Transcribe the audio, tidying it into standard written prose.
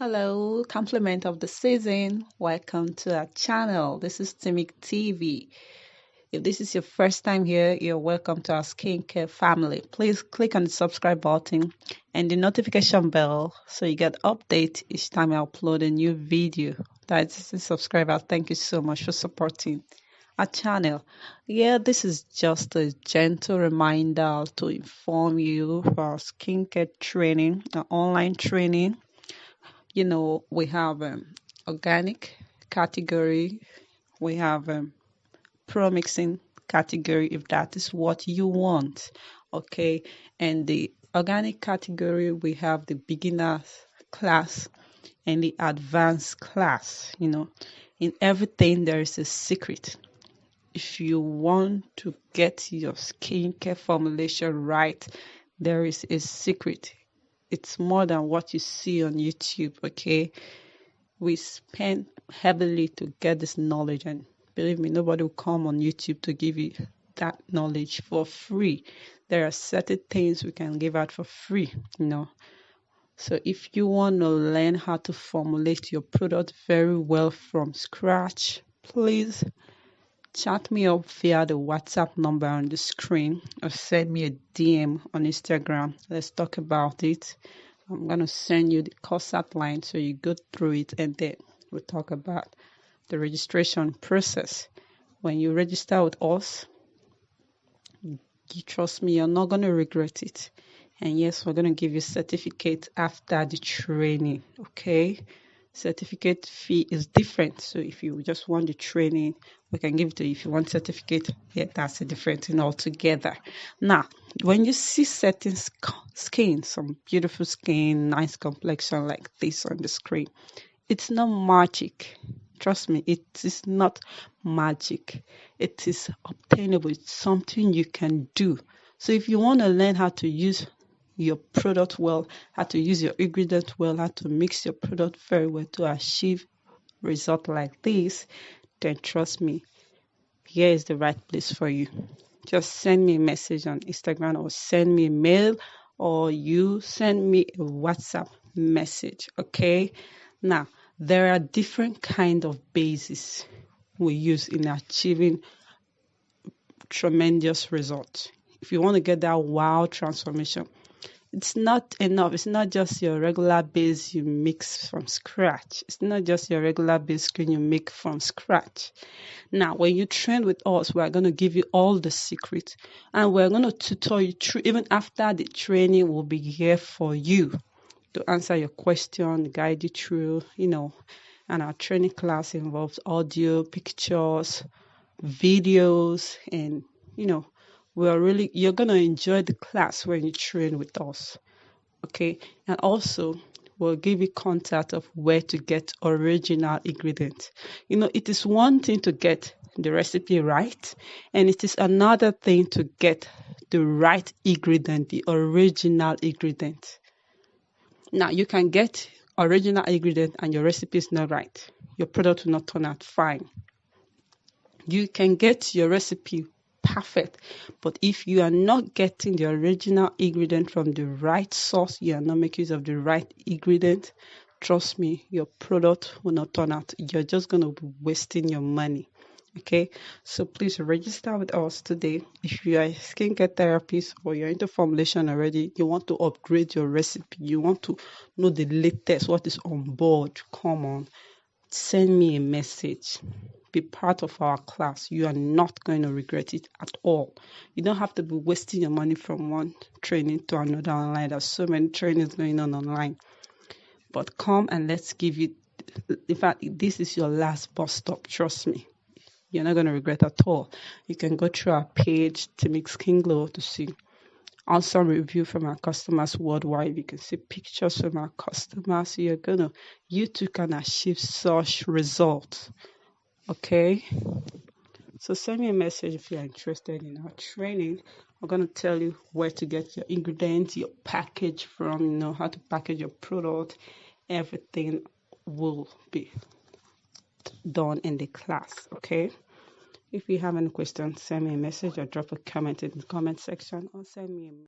Hello, compliment of the season. Welcome to our channel. This is Timik TV. If this is your first time here, you're welcome to our skincare family. Please click on the subscribe button and the notification bell so you get update each time I upload a new video. That's the subscriber. Thank you so much for supporting our channel. Yeah, this is just a gentle reminder to inform you of our skincare training, our online training. We have organic category, we have Promixing category if that is what you want. Okay, and the organic category, we have the beginners class and the advanced class. In everything, there is a secret. If you want to get your skincare formulation right, there is a secret. It's more than what you see on YouTube, okay? We spend heavily to get this knowledge, and believe me, nobody will come on YouTube to give you that knowledge for free. There are certain things we can give out for free. So if you want to learn how to formulate your product very well from scratch, please chat me up via the WhatsApp number on the screen or send me a DM on Instagram. Let's talk about it. I'm going to send you the course outline so you go through it, and then we'll talk about the registration process. When you register with us, you trust me, you're not going to regret it. And yes, we're going to give you a certificate after the training, okay? Certificate fee is different. So if you just want the training, we can give it to you. If you want certificate, yeah, that's a different thing altogether. Now, when you see certain skin, some beautiful skin, nice complexion like this on the screen, it's not magic. Trust me, it is not magic. It is obtainable. It's something you can do. So if you want to learn how to use your product well, how to use your ingredient well, how to mix your product very well to achieve result like this, then trust me, here is the right place for you. Just send me a message on Instagram or send me a mail or you send me a WhatsApp message, okay? Now, there are different kind of bases we use in achieving tremendous results. If you want to get that wow transformation, it's not enough. It's not just your regular base you mix from scratch. It's not just your regular base cream you make from scratch. Now, when you train with us, we're going to give you all the secrets and we're going to tutor you through. Even after the training, we'll be here for you to answer your question, guide you through. And our training class involves audio, pictures, videos, and you're gonna enjoy the class when you train with us. Okay, and also we'll give you contact of where to get original ingredients. It is one thing to get the recipe right, and it is another thing to get the right ingredient, the original ingredient. Now, you can get original ingredient and your recipe is not right. Your product will not turn out fine. You can get your recipe perfect, but if you are not getting the original ingredient from the right source, you are not making use of the right ingredient, trust me, your product will not turn out. You're just going to be wasting your money. Okay, so please register with us today. If you are a skincare therapist or you're into formulation already, you want to upgrade your recipe, you want to know the latest, what is on board, come on, send me a message. Be part of our class. You are not going to regret it at all. You don't have to be wasting your money from one training to another online. There's so many trainings going on online. But come and let's give you, in fact, this is your last bus stop. Trust me. You're not going to regret at all. You can go through our page to make Skin Glow to see awesome review from our customers worldwide. You can see pictures from our customers. You too can achieve such results. Okay, so send me a message if you're interested in our training. I'm going to tell you where to get your ingredients, your package from, how to package your product. Everything will be done in the class, okay? If you have any questions, send me a message or drop a comment in the comment section or send me a